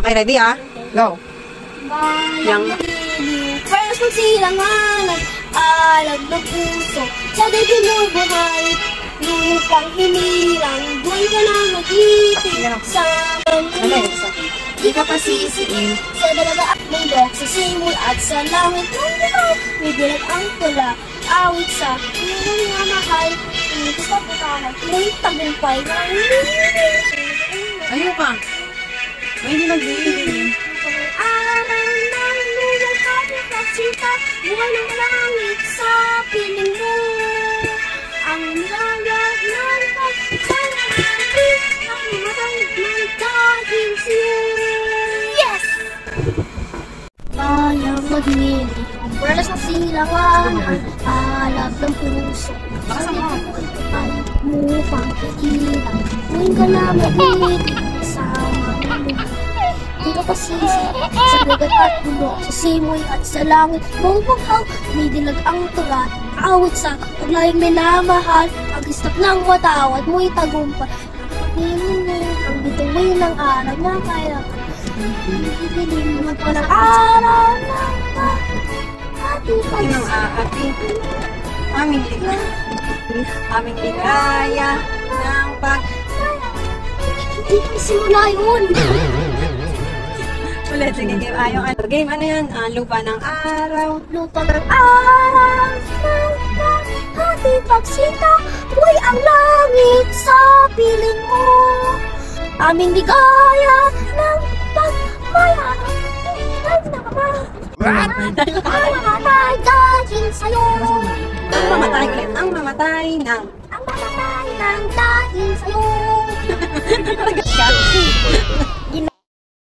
Okay, ready ah? Go. Bayang maliliw, first kung silanganan, alag ng puso, sa dibdib mo'y buhay, lupang hinirang, buhay ka na mag-ibig, sa manila, di ka pasisiin, sa dalaga at bundok, sa simul at sa langit ng buhay, may bilag ang tula, awit sa pinang nga mahal, pinito sa putahan, may tagumpay ng Ayun pa. May hindi nag-iiling. araw ng luwag kapit at sikat, buhay ng langit sa piling mo. Ang lagat ng pagkakalapit, ang matay ng dahil sa'yo. Yes! Bayang maghili, wala sa silanganan, alag ng puso. Sa likod ay mupang ilang, buhay ka na mag-ibig, kasama mo. Di ka pasisi, sa lagat at bundok, sa simoy at sa langit mong paghaw, may dilag ang tula, awit sa paglayang minamahal, pag-istap ng watawad mo'y tagumpay, nininig ang bituin ng araw na kaya, ninidilim mo pa ng araw ng pag-atipag Yun ang ating aming ligaya ng pag... Hindi ko simula yun! Ulit, sige, game. Yung ano, game, ano yan? Lupa ng araw. Lupa ng araw ng kahati pagsita, buhay ang langit sa piling mo. Aming ligaya ng pagmaya, ay nakamatay dahil sa'yo. Ang mamatay ulit. Ang mamatay ng... Ang mamatay ng dahil sa'yo.